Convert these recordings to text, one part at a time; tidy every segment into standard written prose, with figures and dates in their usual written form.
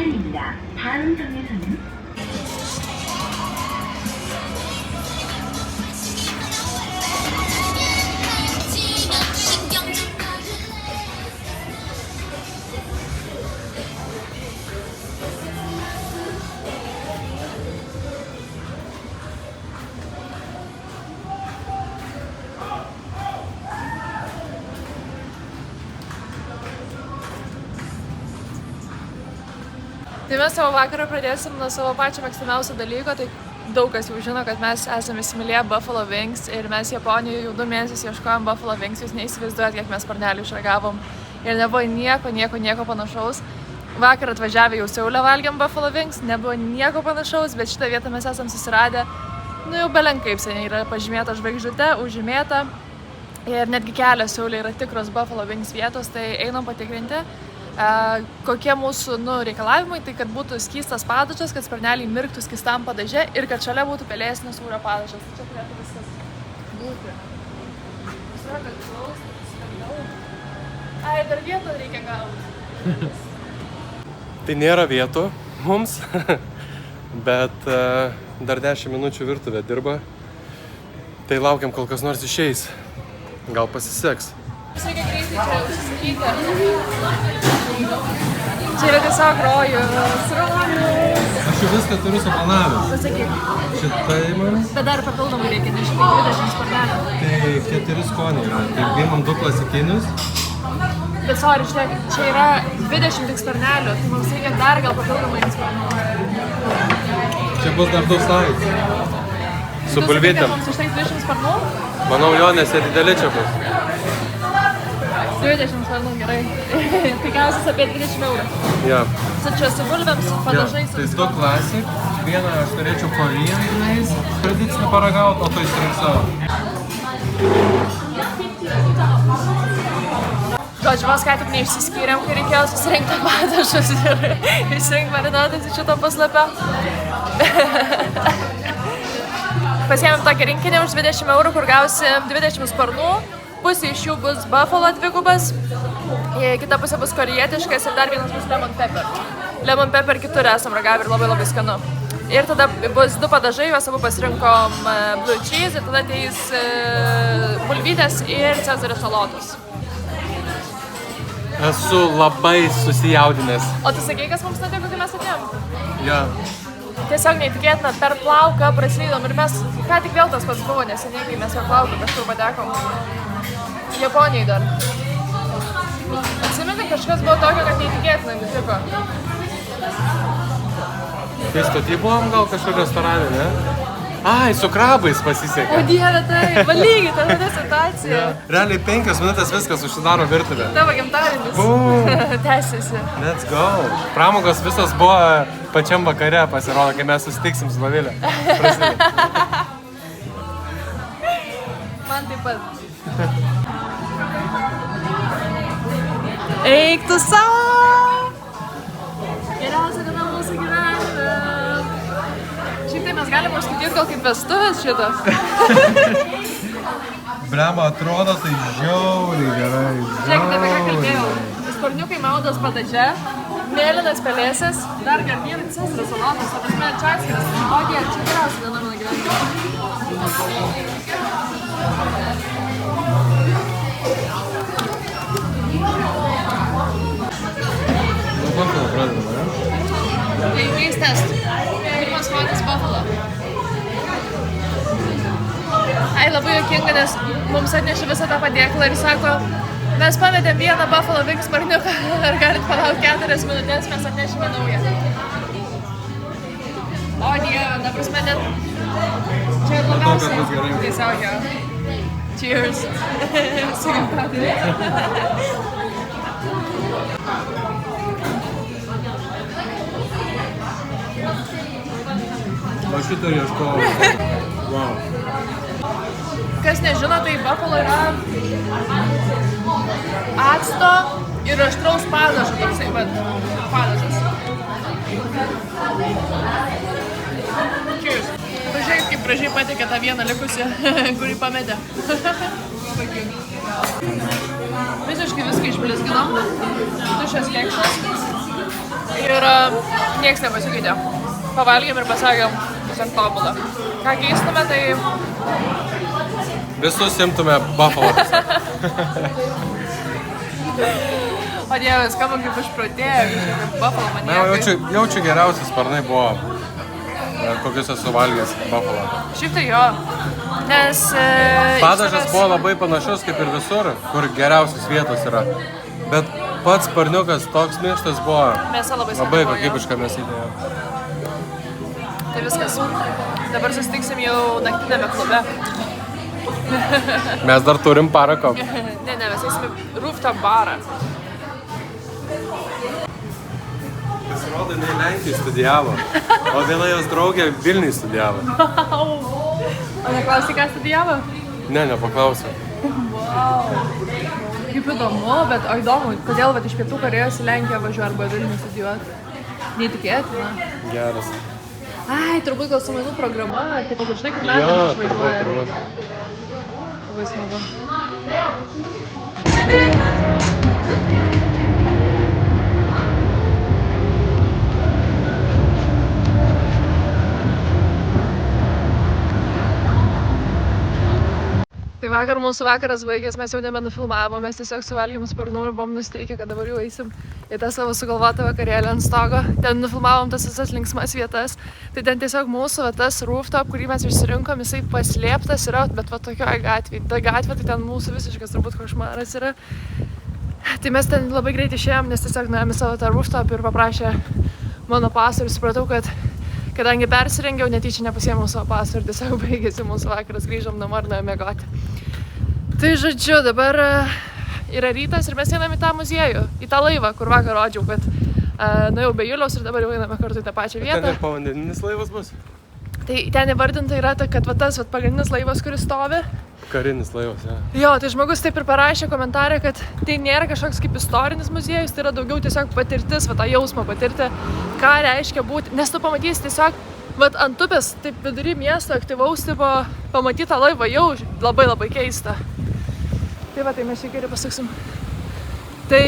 차례입니다. 다음 정류소는 Tai mes savo vakarą pradėsim nuo savo pačio mėgstamiausio dalyko, tai daug kas jau žino, kad mes esame įsimylėję Buffalo Wings ir mes Japonijoje jau 2 mėnesius ieškojom Buffalo Wings, jūs neįsivaizduojat, kiek mes sparnelių išragavom ir nebuvo nieko panašaus. Vakar atvažiavę jau Seule valgėm Buffalo Wings, nebuvo nieko panašaus, bet šitą vietą mes esam susiradę, jau belenkaip seniai yra pažymėta žvaigždute, užžymėta ir netgi kelios Seule yra tikros Buffalo Wings vietos, tai einam patikrinti. Kokie mūsų reikalavimai, tai kad būtų skystas padažas, kad sparneliai mirktų skystam padaže ir kad šalia būtų pelėsinio sūrio padažas. Tai čia turėtų viskas būti. Ai, dar vietą reikia gauti. Tai nėra vietų mums, bet dar 10 minučių virtuvė dirba. Tai laukiam, kol kas nors išeis. Gal pasiseks. Reikia greitai čia užsisakyti. Čia yra tiesiog rojus. Aš jau viską turiu suplanavęs. Pasakyk. Šitai man. Bet dar papildomai reikia, nes šitai 20 sparnelių. Tai 4 skoniai yra. Tai paimam 2 klasikinius. Bet sorry, čia yra 20 tik sparnelių, tai mums reikia dar gal papildomai sparnelių. Čia bus dar 2 slaids. Su bulvytėm. Mums užteiks 20 sparnų? Manau, jo, nes jie dideli čia bus. 20 sparnų, gerai. Pigiausias apie 20 eurų. Ja. Čia su bulvėm, su padažais. Tai 2 klasik. Vieną aš turėčiau Korean Glaze tradicinį paragauti, o to išsirink savo. Žodžiu, vos ką tik neišsiskyrėm, kai reikėjo susirinkti padažus ir išsirinkti marinatais iš šito puslapio. Pasiėmėm tokį rinkinį už 20 eurų, kur gausim 20 sparnų. Pusė iš jų bus Buffalo dvigubas, kita pusė bus korejietiškas ir dar vienas bus lemon pepper. Lemon pepper kitur esam ragavę ir labai skanu. Ir tada bus 2 padažai, juos abu pasirinkom blue cheese ir tada ateis bulvytės ir cezario salotos. Esu labai susijaudinęs. O tu sakei, kas mums nutiko, kai mes atėjom? Ja. Tiesiog neįtikėtina, per plauką praslydom ir mes, ką tik vėl tas pats buvo neseniai, kai mes per plauką kažkur patekom. Japonijai dar. Atsimeni, kažkas buvo tokio, kad neįtikėtina nutiko. Kai stotį buvom gal kažkur restorane, ne? Ai, su krabais pasisekė. O dieve, tai, lygiai ta situacija. Ja. Realiai 5 minutės viskas užsidaro virtuvė. Tavo gimtadienis. Tęsiasi. Let's go. Pramogos visos buvo pačiam vakare, pasirodo, kai mes susitiksim su Dovilė. Man taip pat. Eik tu savo! Geriausia diena mūsų gyvenime. Šiaip tai mes galime užskaityti gal kaip vestuvės šito. Blema, atrodo tai žiauriai gerai. Žiūrėkite, apie ką kalbėjau. Sparniukai maudos padaže, mėlynas pelėsis, dar garnyrų cezario salotos, o prasme čia atskiras. O dieve, čia geriausia diena mano gyvenime. Buffalo pradedam, ne? Tai Wings test. Pirmas skonis Buffalo. Ai, labai juokinga, nes mums atnešė visą tą padėklą ir sako, mes pametėm vieną Buffalo Wings sparniuką, ar galit palaukti 4 minutės, mes atnešime naują. O dieve, ta prasme net... Čia ir labiausiai. Tiesiog jo. Cheers. Su gimtadieniu. O šito ieškojau. Wow. Kas nežino, tai Buffalo yra acto ir aštraus padažo, toksai padažas. Cheers. Pažiūrėk, kaip gražiai pateikė tą vieną likusią, kurį pametė. Visiškai viską išblizginom. Tuščias kekšas. Ir nieks nepasikeitė. Pavalgėm ir pasakėm, tiesiog tobulą. Ką keistume, tai... Visus imtume Buffalo. O Dieve, skamba kaip išprotėjo, kaip Buffalo Na, maniakai. jaučiu geriausi sparnai buvo, kokius esu valgęs Buffalo. Šiaip tai jo, nes... Padažas buvo labai panašus kaip ir visur, kur geriausios vietos yra. Bet pats sparniukas toks minkštas buvo Mėsa labai skani labai buvo, jo. kokybiška mėsytė. Tai viskas. Dabar susitiksim jau naktinėme klube. Mes dar turim parą kopų. Ne, mes eisim į rooftop barą. Pasirodo, jinai Lenkijai studijavo, o viena jos draugė Vilniui studijavo. O neklausai, ką studijavo? Ne, nepaklausiau. Kaip įdomu, bet o įdomu, kodėl vat, iš Pietų Korėjos į Lenkiją važiuoja arba Vilnių studijuoti? Neįtikėtina. Geras. Ai, turbūt gal su mainų programa, taip pat žinai, kad metai išvažiuoja. Labai smagu. Tai vakar mūsų vakaras baigės, mes jau nebenufilmavom, mes tiesiog suvalgėm sparnų ir buvom nusteikę, kad dabar jau eisim į tą savo sugalvotą vakarėlį ant stogo. Ten nufilmavom tas visas linksmas vietas. Tai ten tiesiog mūsų tas rooftop, kurį mes išsirinkom, jisai paslėptas yra, bet va tokioj gatvėje. Ta gatvė, tai ten mūsų visiškas turbūt košmaras yra. Tai mes ten labai greit išėjom, nes tiesiog nuėjom į savo tą rooftop ir paprašė mano paso ir supratau, kad kadangi persirengiau, netyčia nepasiėmiau savo paso ir tiesiog baigėsi mūsų vakaras, grįžom namo ir nuėjom miegoti. Tai žodžiu, dabar yra rytas ir mes einame į tą muziejų, į tą laivą, kur vakar rodžiau, kad nuėjau be Juliaus ir dabar jau einame kartu į tą pačią vietą. Ten ir povandeninis laivas bus? Tai ten įvardinta yra, kad va, tas va, pagrindinis laivas, kuris stovi. Karinis laivas, ja. Jo, tai žmogus taip ir parašė komentarę, kad tai nėra kažkoks kaip istorinis muziejus, tai yra daugiau tiesiog patirtis, va, tą jausmą patirti, ką reiškia būti. Nes tu pamatysi tiesiog, va, ant upės, taip vidury miesto aktyvaus, tipo, pamatytą laivą jau labai labai keista. Tai va, tai mes šiek tiek pasuksim. Tai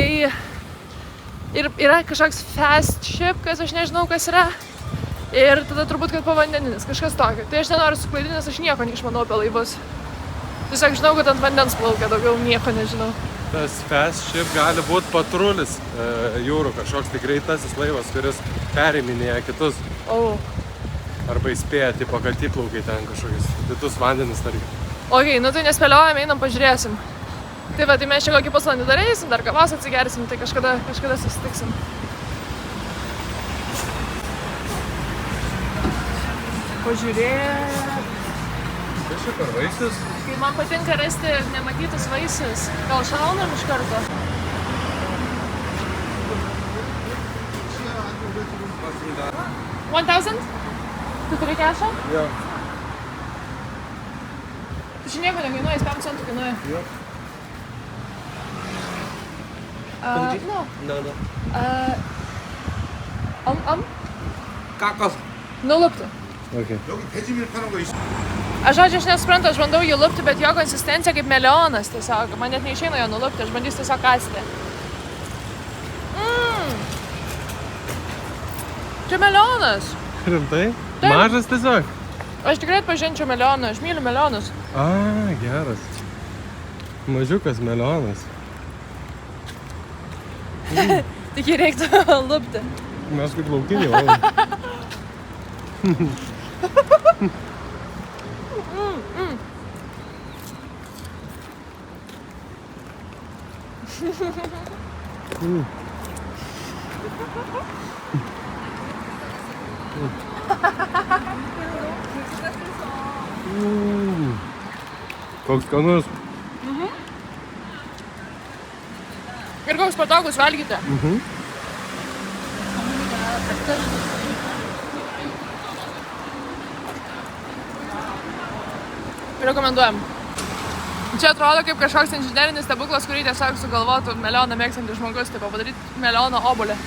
ir yra kažkoks fast ship, kas aš nežinau, kas yra. Ir tada turbūt, kad povandeninis, kažkas tokio. Tai aš nenoriu suklaidinti, nes aš nieko neišmanau apie laivus. Tiesiog žinau, kad ant vandens plaukia, daugiau nieko nežinau. Tas fast ship gali būti patrulis jūrų, kažkoks tai greitasis laivas, kuris periminėja kitus. Arba įspėja, tipo, kad įplaukiai ten kažkokius didus vandenis, tarkim. Ok, nu tai nespėliojame, einam pažiūrėsim. Tai va, tai mes čia kokį pusvalandį dar eisim, dar kavos atsigersim, tai kažkada susitiksim. Pažiūrėt. Kas čia per vaisius? Kai man patinka rasti nematytus vaisius, gal šaunam iš karto? $1,000? Tu turi kešą? Jo. Tu čia nieko nekainuoja, jis 5 centų kainuoja. Jo. No. Kakos. Nulupti. Okay. Aš nesuprantu, aš bandau jį lupti, bet jo konsistencija kaip melionas tiesiog. Man net neišeina jo nulupti, aš bandysiu tiesiog kasti. Čia melionas. Rimtai? Taip. Mažas tiesiog? Aš tikrai atpažinčiau melioną, aš myliu melionus. Geras. Mažiukas melionas. Tik jį reiktų lupti. Mes kaip laukiniai valom. Koks skanus. Ir koks patogus valgyti. Rekomenduojam. Čia atrodo kaip kažkoks inžinerinis stebuklas, kurį tiesiog sugalvotų melioną mėgstantis žmogus, taip padaryti meliono obuolį.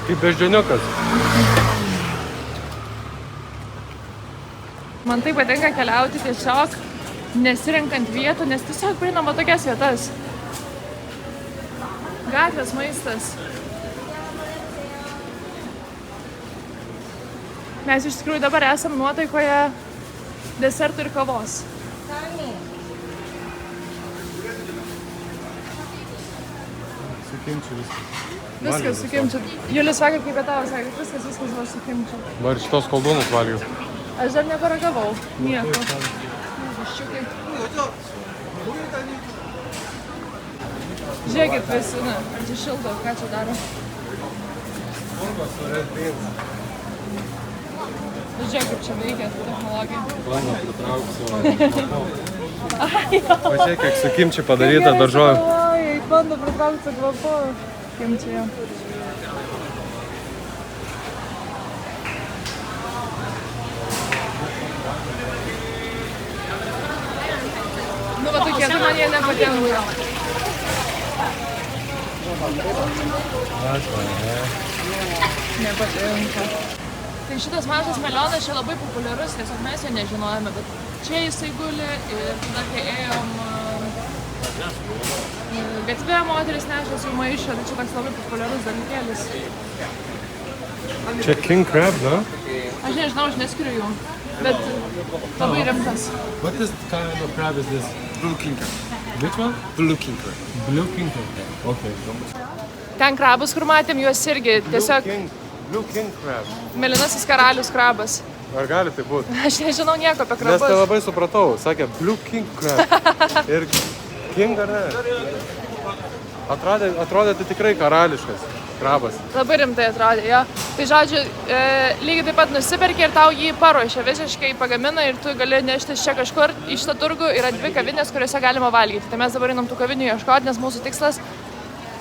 Kaip beždžioniukas. Man tai patinka keliauti tiesiog nesirenkant vietų, nes tiesiog prieinama tokias vietas. Gatvės maistas. Mes iš tikrųjų dabar esam nuotaikoje desertų ir kavos. Su kimčiu viskas. Viskas su kimčiu. Julius vakar kaip pietavo, sakė, viskas buvo su kimčiu. Va ir šitos koldūnus valgiau. Aš dar neparagavau. Nieko. Viščiukai. Žiūrėkit visi, atsišildo, ką čia daro. Žiūrėk, kaip čia veikia technologija. Planą pritrauksiu. Pažiūrėk, kiek su kimčiu padaryta daržovė. Bando pritraukti kvapu. Kimčiu. Nu, va tokie, tu man jie nepatinka. Nepatinka. Tai šitas mažas melionas čia labai populiarus, tiesiog mes jo nežinojame, bet čia jisai guli ir tada, kai ėjom gatvė, moteris nešęs jų maišą, tai čia toks labai populiarus dalykėlis. Čia king crab, no? Aš nežinau, aš neskiriu jų, bet labai rimtas. What is kind of crab is this? Blue king crab. Which one? Blue king crab. Blue king crab. Okay. Ten krabus, kur matėm, juos irgi tiesiog Blue king crab. mėlynasis karalius krabas. Ar gali tai būti? Aš nežinau nieko apie Nes tai krabus. labai supratau. Sakė, blue king crab. Ir king ar ne? Atrodė tai tikrai karališkas krabas. Labai rimtai atrodė, jo. Tai žodžiu, lygiai taip pat nusiperki ir tau jį paruošia, visiškai pagamina ir tu gali neštis čia kažkur į šitą turgų. Yra 2 kavinės, kuriuose galima valgyti. Tai mes dabar einam tų kavinių ieškoti, nes mūsų tikslas...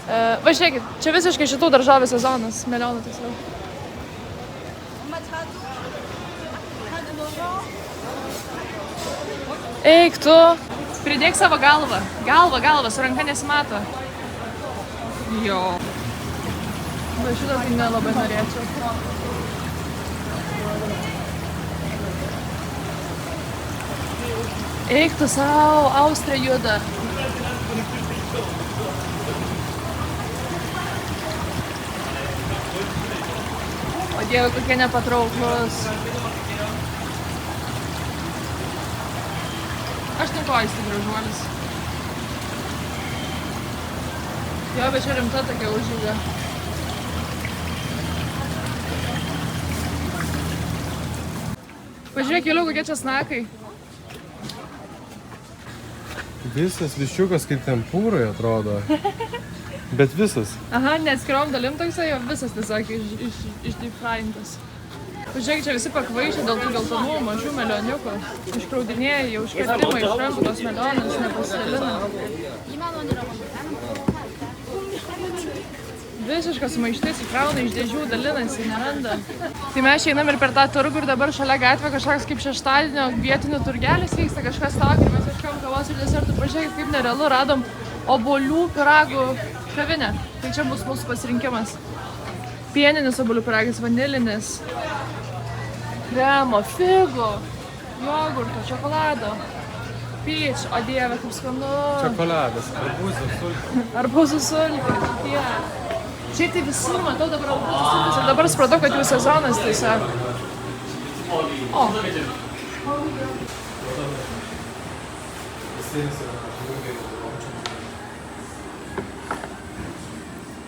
Va žiūrėkit, čia visiškai šitų daržovių sezonas, melionų tiksliau. Eik tu, pridėk savo galvą. Galvą, su ranka nesimato. Jo. Va šitą tai nelabai norėčiau. Eik tu savo, Austrija juda. O Dieve, kokie nepatrauklus. Aš nekoju tai gražuolis. Jo, bet čia rimta tokia užžyga. Pažiūrėk, Juliau, kokie česnakai. Visas viščiukas kaip tempūrai atrodo. Bet visas. Aha, neatskirom dalim toksai, jo visas tiesiog išdyfraintas. Pažiūrėk, čia visi pakvaišė dėl tų geltonų mažų melioniukų. Iškraudinėja jau iškirtimą iš rankų tos melionus, nepasidalina. Visiškas maištis, įkrauna iš dėžių, dalinasi, neranda. Tai mes čia einam ir per tą turgų ir dabar šalia gatvė kažkoks kaip šeštadienio vietinių turgelis vyksta, kažkas tokio ir mes ieškojom kavos ir desertų. Pažiūrėk, kaip nerealu, radom obuolių pyragų kavinę. Tai čia bus mūsų pasirinkimas. Pieninis obuolių pyragas, vanilinis, kremo, figų, jogurto, šokolado, peach, o Dieve, kaip skanu. Čokoladas, arbūzų sultis. Arbūzų sultis, tie. Šiaip tai visi matau dabar arbūzų sultis ir dabar supratau, kad jų sezonas tiesiog. O.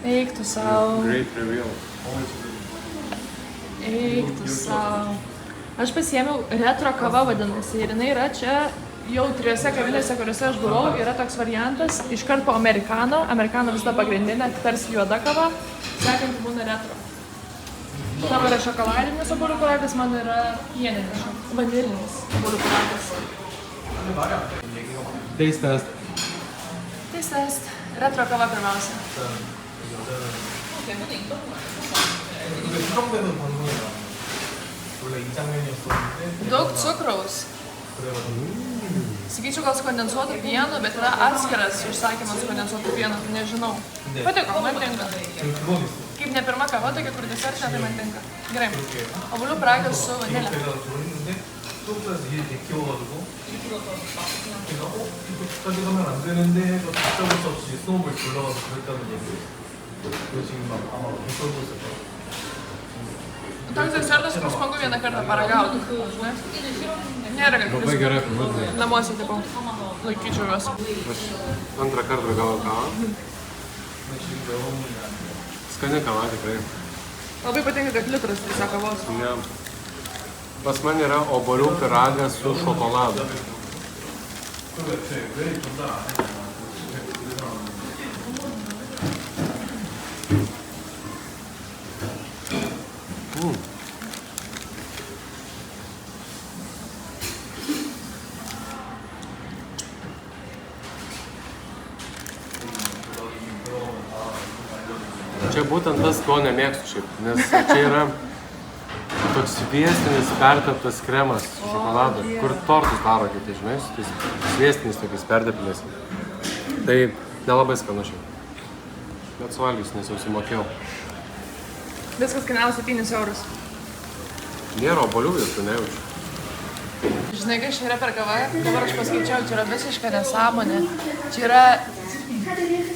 Eik tu savo. Great reveal. Eik tu savo. Aš pasiėmiau retro kava vadinasi ir jinai yra čia jau 3 kavinėse, kuriuose aš buvau, yra toks variantas, iškart po amerikano, amerikano visada pagrindinė, tarsi juoda kava, sekanti būna retro. Tavo yra šokoladinis obuolių pyragas, man yra pieninis, vanilinis obuolių pyragas. Taste test. Taste test. Retro kava pirmiausia. Daug cukraus. Sakyčiau, gal kondensuotų pienų, bet yra atskiras užsakymas kondensuotų pienų, tai nežinau. Patiko, man tinka. Kaip ne pirma kava, tokia, kur desertinė, tai man tinka. Gerai. Obuolių pyragas su vanilė. 수업에서 일이 데끼워가지고 제가 저기까지 가면 안 되는데 해서 듣자부터 없이 수업을 불러가서 그랬다는 얘기. 그거 지금 막 아마 못 써고 있을 거야. Toks desertas, kur smagu vieną kartą paragauti. Žinai? Nėra, kad Labai gerai apibūdinai. namuose tipo laikyčiau juos. Aš antrą kartą gavau kavą. Skani kava tikrai. Labai patinka, kad litras tiesiog kavos. Ne. Pas man yra obuolių pyragas su šokoladu. Čia būtent tas, ko nemėgstu šiaip, nes čia yra toks sviestinis perteptas kremas su šokoladu, kur tortus daro kiti, žinai, su tais sviestinis tokiais pertepinės. Tai nelabai skanu šiaip. Bet suvalgysiu, nes jau sumokėjau. Viskas kainavo 7 eurus. Nėra obuolių, jokių nejaučiu. Žinai, kai čia yra per kavą, dabar aš paskaičiau, čia yra visiška nesąmonė. Čia yra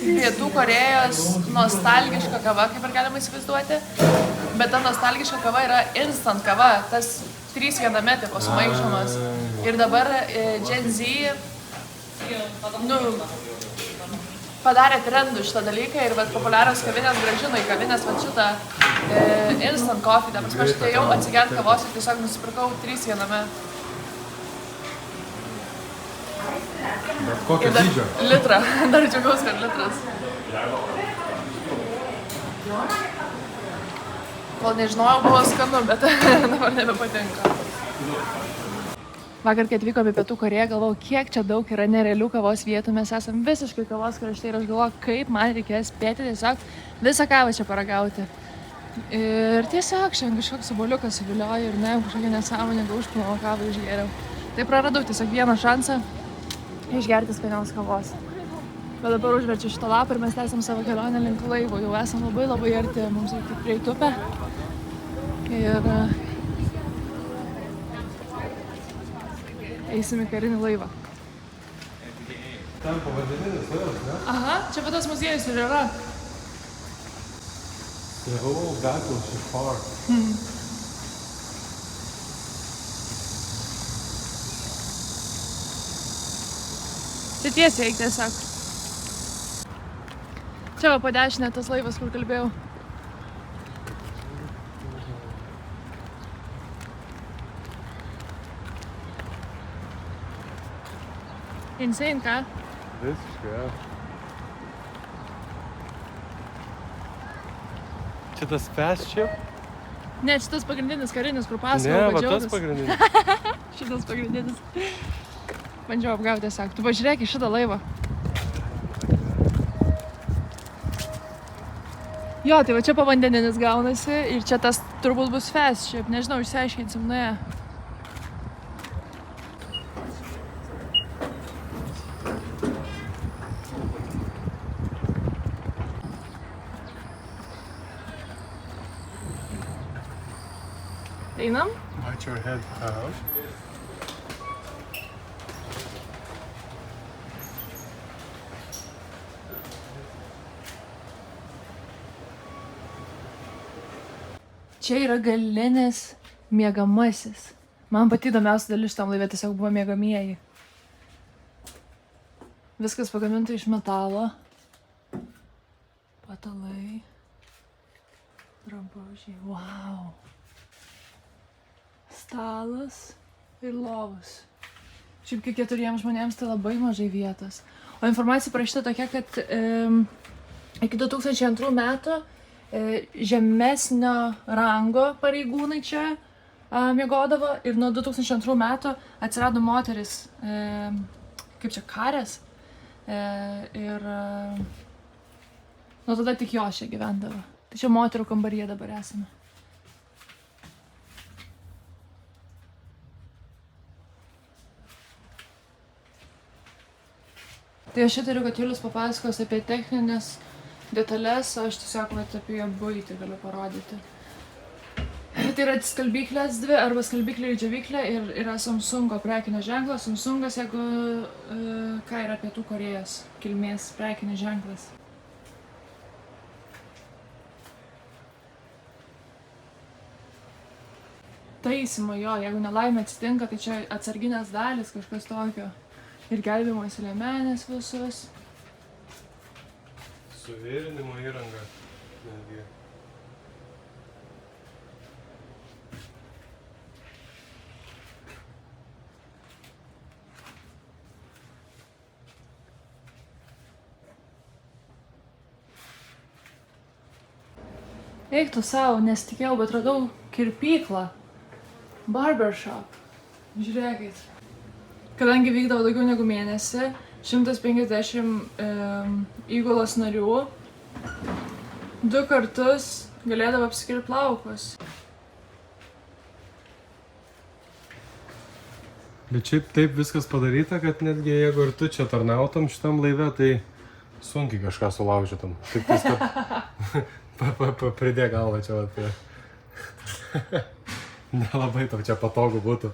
Pietų Korėjos nostalgiška kava, kaip ir galima įsivaizduoti. Bet ta nostalgiška kava yra instant kava, tas 3 viename tipo sumaišomas. Ir dabar Gen Z padarė trendų šitą dalyką ir populiarios kavinės grąžino į kavinės šitą instant coffee. Dabar aš atėjau atsigert kavos ir tiesiog nusipirkau 3 viename. Bet kokio dydžio? Litrą. Dar džiaugiausi, kad litras. Kol nežinojau, buvo skanu, bet dabar nebepatinka. Vakar, kai atvykome į Pietų Korėją, galvojau, kiek čia daug yra nerealių kavos vietų. Mes esam visiškai kavos krašte ir aš galvoju, kaip man reikės spėti tiesiog visą kavą čia paragauti. Ir tiesiog šiandien kažkoks obuoliukas suviliojo ir ne, kažkokia nesąmonė užpilama kavą išgėriau. Tai praradau tiesiog vieną šansą išgerti skanios kavos. Bet dabar užverčiu šitą lapą ir mes tęsiam savo kelionę link laivo. Jau esam labai arti, mums reikia prieiti upę. Ir eisim į karinį laivą. Ten pavadininis laivas, ne? Aha, čia tas muziejus ir yra. The whole battle so far. Čia tiesiai eik tiesiog. Čia va po dešinę tas laivas, kur kalbėjau. Insane, ką? Visiškai, ja. Čia tas fast ship? Ne, šitas pagrindinis karinis, kur pasakojau, Ne, va padžiaugas. tas pagrindinis. Šitas pagrindinis. Bandžiau apgauti tiesiog. Tu pažiūrėk į šitą laivą. Jo, tai va čia pavandeninis gaunasi ir čia tas turbūt bus fast ship. Nežinau, išsiaiškinsim nuėję. Einam? Watch your head out. Čia yra galinis miegamasis. Man pati įdomiausia dalis šitam laivė tiesiog buvo miegamieji. Viskas pagaminta iš metalo. Patalai. Drabužiai. Wow. Stalas ir lovas. Šiaip kai 4 žmonėms tai labai mažai vietos. O informacija parašyta tokia, kad iki 2002 metų žemesnio rango pareigūnai čia miegodavo ir nuo 2002 metų atsirado moteris, kaip čia, karės. Ir nuo tada tik jos čia gyvendavo. Tai čia moterų kambaryje dabar esame. Tai aš įtariu, kad Julius papasakos apie techninės detalės, o aš tiesiog apie jo buitį galiu parodyti. Ir tai yra skalbyklės dvi, arba skalbyklė ir džiovyklė, ir yra Samsungo prekinio ženklo. Samsungas, jeigu ką yra Pietų Korėjos kilmės prekinis ženklas. Taisymo jo, jeigu nelaimė atsitinka, tai čia atsarginės dalis, kažkas tokio. Ir gelbėjimosi liemenės visus. Suvirinimo įranga. Netgi. Eik tu savo, nesitikėjau, bet radau kirpyklą. Barbershop. Žiūrėkit. Kadangi vykdavo daugiau negu mėnesį, 150 įgulos narių 2 kartus galėdavo apsikirpti plaukus. Bet šiaip taip viskas padaryta, kad netgi jeigu ir tu čia tarnautum šitam laive, tai sunkiai kažką sulaužytum. Tik tais, kad pridėk galvą čia vat prie. Nelabai tau čia patogu būtų.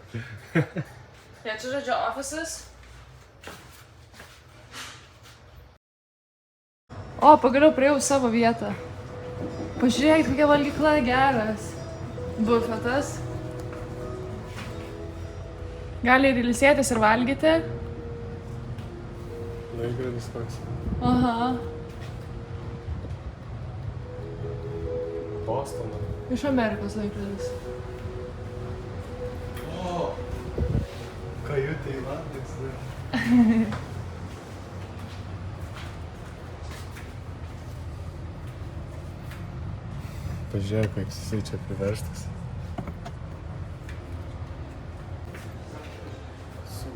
Ja, čia žodžiu ofisas. O, pagaliau priejau savo vietą. Pažiūrėkit, kokia valgykla geras. Bufetas. Gali ir ilsėtis ir valgyti. Laikrodis koks. Aha. Bostono. Iš Amerikos laikrodis. O, kajutė į Landas. Pažiūrėk, koks jisai čia priverstas.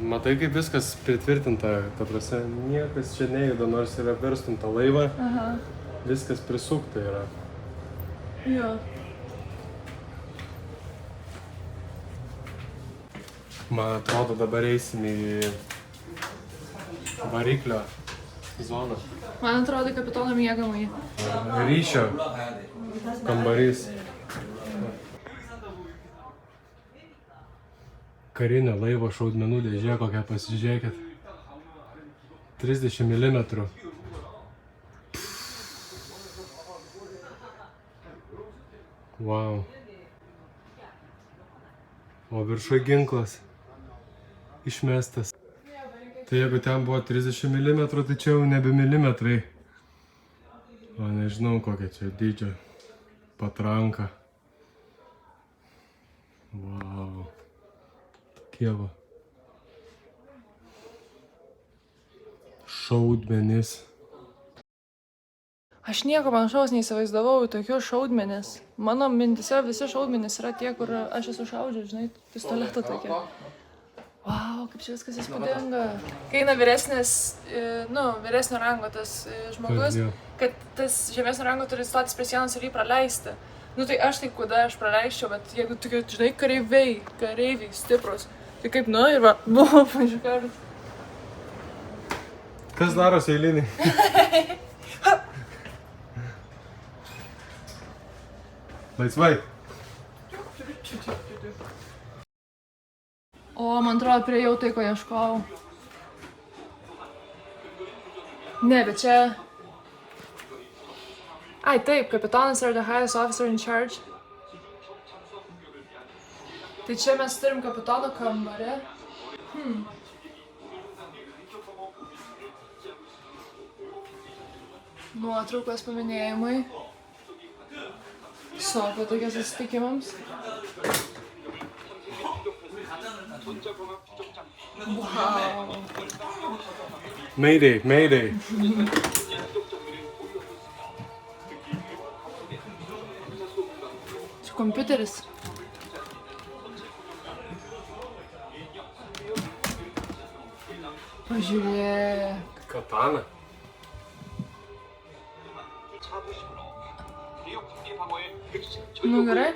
Matai, kaip viskas pritvirtinta, ta prasme, niekas čia nejuda, nors yra verstumta laivą. Aha. Viskas prisukta yra. Jo. Man atrodo, dabar eisim į variklio zoną. Man atrodo, kapitono miegamąjį. Ryšio kambarys. Karinio laivo šaudmenų dėžė, kokią pasižiūrėkit. 30 mm. Wow. O viršui ginklas. Išmestas. Tai jeigu ten buvo 30 mm, tai čia jau nebe milimetrai. O nežinau, kokia čia dydžio patranka. Wow. Tokie va. Šaudmenys. Aš nieko panašaus neįsivaizdavau į tokius šaudmenis. Mano mintise visi šaudmenys yra tie, kur aš esu šaudžiu, žinai, pistoletą tokie. Wow, kaip čia viskas įspūdinga. Kai eina vyresnio rango tas žmogus, kad tas žemesnio rango turi stotis prie sienos ir jį praleisti. Nu tai aš tai kuda aš praleisčiau, bet jeigu tokie, žinai, kareiviai stiprus, tai kaip, nu ir va, buvo pažiūrėjau. Kas darosi eiliniai? Laisvai. O, man atrodo, priejau tai, ko ieškojau. Ne, bet čia... Ai, taip, kapitonas yra the highest officer in charge. Tai čia mes turim kapitono kambarį. Nuotraukos paminėjimui. Sofa tokia susitikimams. Wow. Mayday, mayday. Čia kompiuteris. Pažiūrėk. Katana. Nu gerai.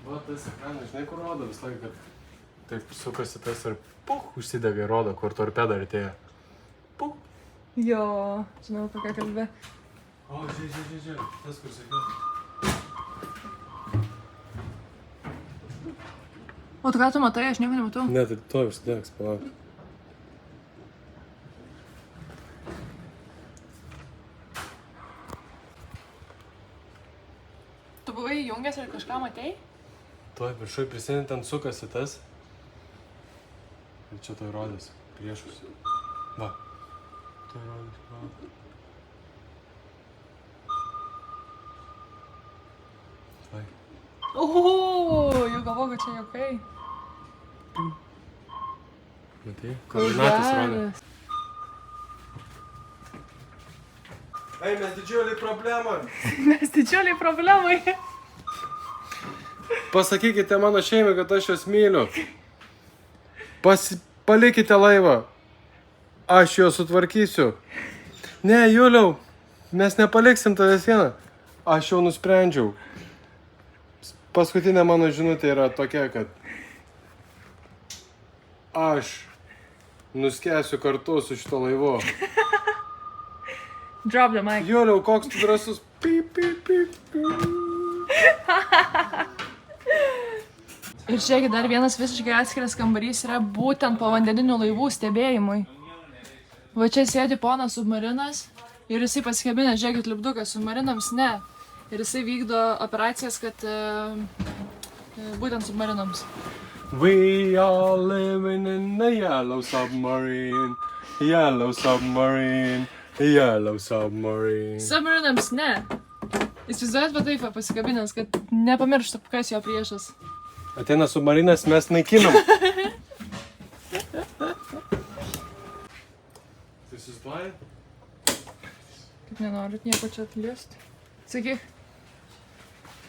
Va, tas ekranas, žinai, kur rodo visą laiką, kad taip sukasi tas ir užsidega ir rodo, kur torpeda artėja. Jo, žinau, apie ką kalbė. O, žiūrėk, tas kur sakiau. O tu ką tu matai, aš nieko nematau. Ne, tai to užsidegs, palauk. Tu buvai įjungęs ir kažką matei? Tuoj viršui prisimint, ten sukasi tas. Ir čia to įrodys, priešus. Va. To įrodys, va. Tuoj. Jau galvoju, kad čia juokai. Matai? Koordinatas rodo. Ei, mes didžiuliai problemai. Mes didžiuliai problemai. Pasakykite mano šeimai, kad aš jos myliu. Palikite laivą. Aš juos sutvarkysiu. Ne, Juliau, mes nepaliksim tavęs vieną. Aš jau nusprendžiau. Paskutinė mano žinutė yra tokia, kad aš nuskęsiu kartu su šito laivu. Drop the mic. Juliau, koks tu drąsus. Pip, pip, pip, pip. Ir žiūrėkit, dar vienas visiškai atskiras kambarys yra būtent povandeninių laivų stebėjimui. Va čia sėdi ponas submarinas ir jisai pasikabinę, žiūrėkit, lipdukas, submarinams ne. Ir jisai vykdo operacijas, kad būtent submarinams. We are living in a yellow submarine, yellow submarine, yellow submarine. Submarinams ne. Jis vizuojat, bet taip pasikabinęs, kad nepamirštų, kas jo priešas. Ateina submarinas, mes naikinam. Tai sustoji? Kaip nenorit nieko čia atliesti. Sakyk.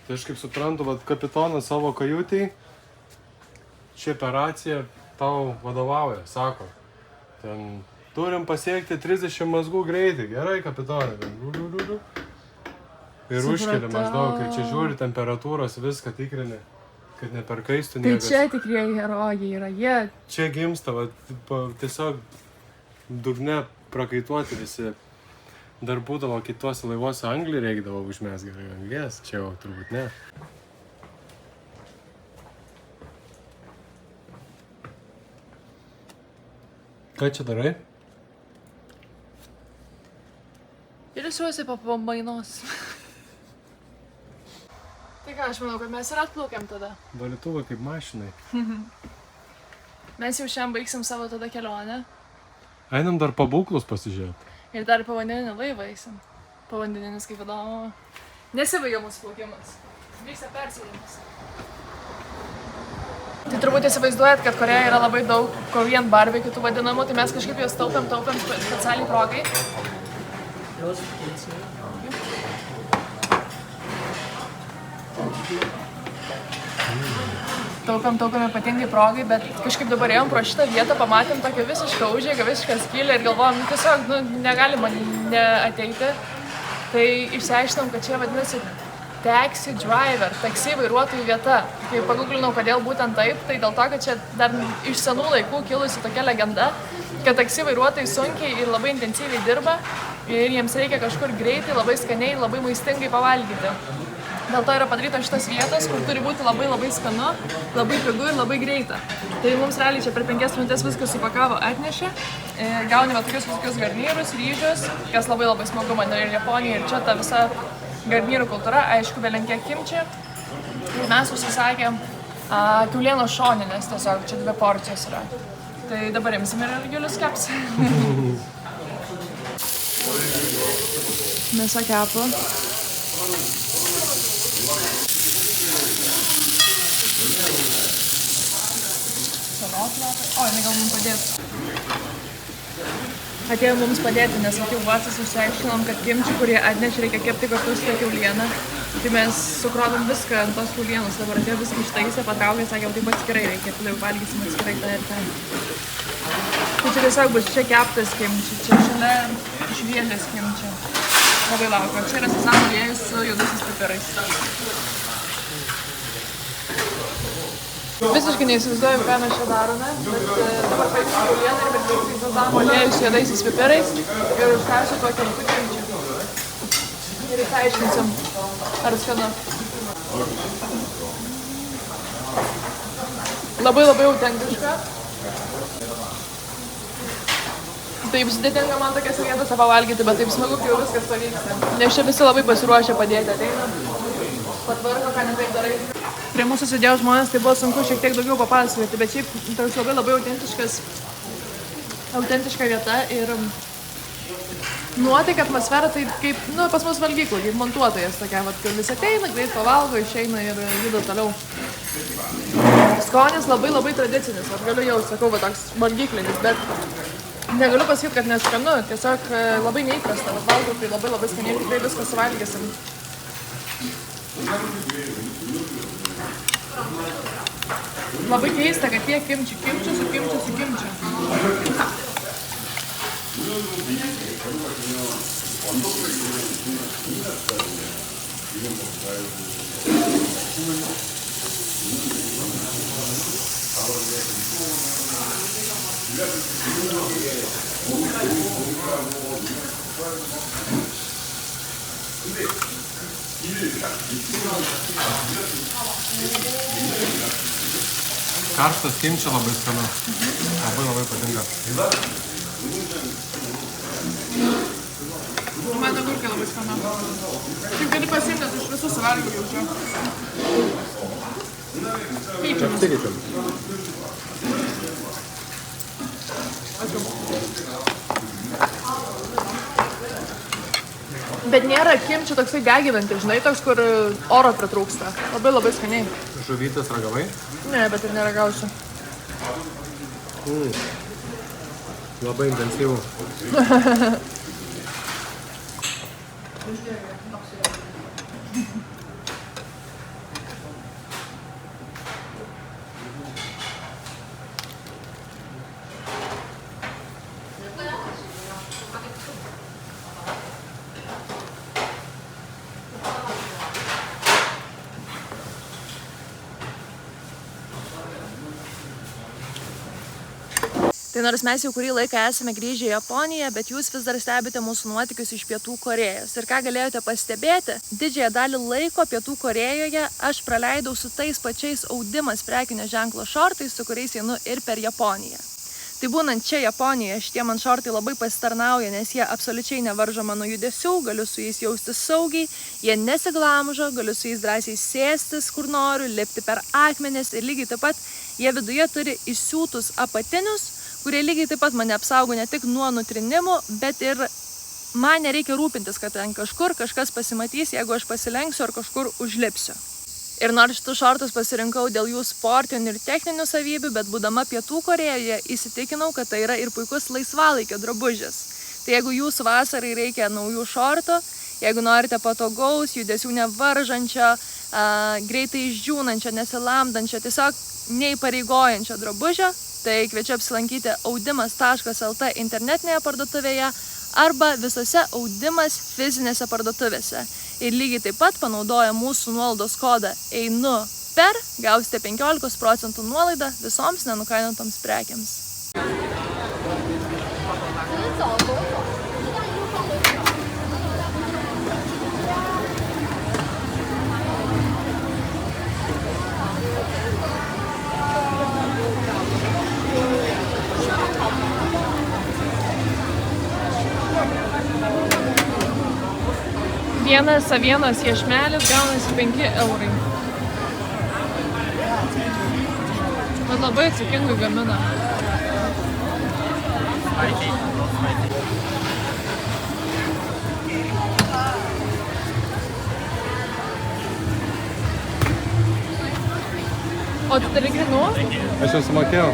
Tai aš kaip suprantu, vat kapitonas savo kajutėj ši operacija tau vadovauja, sako. Ten turim pasiekti 30 mazgų greitį. Gerai, kapitonai. Ir užkeli maždaug, kai čia žiūri temperatūros, viską tikrini, kad neperkaistų Tai niekas. čia tikrieji herojai yra, jie. Čia gimsta, vat, tiesiog dugne prakaituoti visi. Dar būdavo kituose laivuose anglį reikdavo užmest gerai anglies, čia jau turbūt ne. Ką čia darai? Ir įsiuosi po pamainos. Tai ką, aš manau, kad mes ir atplaukėm tada. Valytuvai kaip mašinai. Mes jau šiandien baigsim savo tada kelionę. Einam dar pabūklus pasižiūrėti. Ir dar į povandeninį laivą eisim. Pavandeninis kaip įdomu. Nesibaigia mūsų plaukimas. Vyksta persėdimas. Tai turbūt įsivaizduojat, kad Koreja yra labai daug Korean barbecue tų vadinamų, tai mes kažkaip juos taupėm specialiai progai. Taupėm ypatingai progai, bet kažkaip dabar ėjom pro šitą vietą, pamatėm tokią visišką užėgą, visišką skylę ir galvojom, tiesiog negalima neateiti. Tai išsiaiškinom, kad čia vadinasi taxi driver, taksi vairuotojų vieta. Kai paguglinau, kodėl būtent taip, tai dėl to, kad čia dar iš senų laikų kilusi tokia legenda, kad taksi vairuotojai sunkiai ir labai intensyviai dirba ir jiems reikia kažkur greitai, labai skaniai, labai maistingai pavalgyti. Dėl to yra padaryta šitas vietas, kur turi būti labai labai skanu, labai pigu ir labai greita. Tai mums realiai čia per 5 minutės viskas supakavo, atnešė. Gaunime tokius visokius garnyrus, ryžius, kas labai labai smagu man ir Japonijoje. Ir čia ta visa garnyrų kultūra, aišku, belenkiek kimči. Ir mes užsisakėm kiaulienos šoninės, tiesiog čia 2 porcijos yra. Tai dabar imsim ir Julius keps. Mėsa kepa. O, jinai gal mums padėtų. Atėjo mums padėti, nes kaip jau vasas išsiaiškinom, kad kimči, kurie atnešė, reikia kepti kartu su ta kiauliena. Tai mes sukrovėm viską ant tos kiaulienos, dabar atėjo viską ištaisė, patraukė, sakė, taip atskirai reikia, tada jau valgysim atskirai tą ir tą. Tai čia tiesiog bus čia keptas kimči, čia šalia šviežias kimči. Labai laukiu. Čia yra sezamo aliejus su juodaisiais pipirais. Visiškai neįsivaizduoju, ką mes čia darome, bet dabar paimsiu kiaulieną ir perpirksiu sezamo aliejus juodaisiais pipirais ir užkarsiu tuo kemputį čia. Ir įsiaiškinsim, ar skanu. Labai autentiška. Taip sudėtinga man tokiose vietose pavalgyti, bet taip smagu, kai jau viskas pavyksta. Nes čia visi labai pasiruošę padėti, ateina, patvarko, ką ne taip darai. Prie mūsų sėdėjo žmonės, tai buvo sunku šiek tiek daugiau papasakoti, bet šiaip toks labai autentiška vieta ir nuotaika, atmosfera, tai kaip, pas mus valgyklų, kaip montuotojas tokia, kur visi ateina, greit pavalgo, išeina ir juda toliau. Skonis labai tradicinis, aš galiu jau, sakau, toks valgyklinis, bet negaliu pasakyti, kad neskanu, tiesiog labai neįprasta, valgau, tai labai skaniai, tikrai viską suvalgysim. Labai keista, kad tiek kimčių su kimčiu. Karštas kimči labai skanu. Labai patinka. Man agurkė labai skanu. Kaip gali pasiimti, aš visus suvalgiau jau čia. Apsikeičiam. Bet nėra kimčių toksai deginantis, žinai, toks, kur oro pritrūksta. Labai skaniai. Žuvytės ragavai? Ne, bet ir neragausiu. Labai intensyvų. Tai nors mes jau kurį laiką esame grįžę į Japoniją, bet jūs vis dar stebite mūsų nuotykius iš Pietų Korėjos. Ir ką galėjote pastebėti, didžiąją dalį laiko Pietų Korėjoje aš praleidau su tais pačiais audimas prekinio ženklo šortais, su kuriais einu ir per Japoniją. Tai būnant čia Japonijoje, šitie man šortai labai pasitarnauja, nes jie absoliučiai nevaržo mano judesių, galiu su jais jaustis saugiai, jie nesiglamžo, galiu su jais drąsiai sėstis, kur noriu, lipti per akmenis ir lygiai taip pat jie viduje turi įsiūtus apatinius, kurie lygiai taip pat mane apsaugo ne tik nuo nutrinimų, bet ir man nereikia rūpintis, kad ten kažkur kažkas pasimatys, jeigu aš pasilenksiu ar kažkur užlipsiu. Ir nors šitus šortus pasirinkau dėl jų sportinių ir techninių savybių, bet būdama Pietų Korėjoje įsitikinau, kad tai yra ir puikus laisvalaikio drabužis. Tai jeigu jūsų vasarai reikia naujų šortų, jeigu norite patogaus, judesių nevaržančio, greitai išdžiūnančio, nesilamdančio, tiesiog neįpareigojančio drabužio, tai kviečiu apsilankyti audimas.lt internetinėje parduotuvėje arba visose audimas fizinėse parduotuvėse. Ir lygiai taip pat panaudoję mūsų nuolaidos kodą EINU PER gausite 15% nuolaidą visoms nenukainotoms prekiams. Vienas avienos iešmelis gaunasi 5 eurai. Bet labai atsakingai gamina. O tu turi grinų? Aš jau sumokėjau.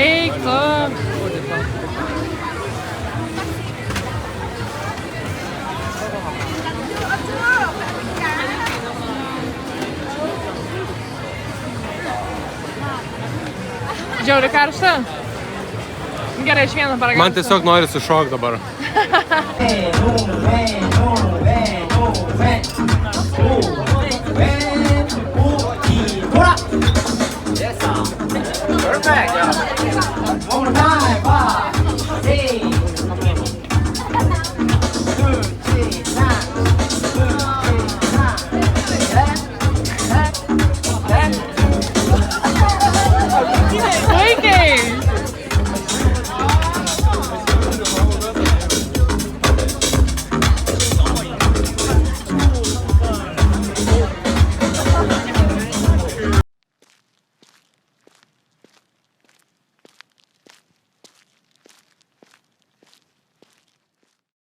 Eik tu! Žiauri karšta? Gerai, aš vieną paragausiu. Man tiesiog nori sušok dabar. Yes, perfect. One more time. 5, 6,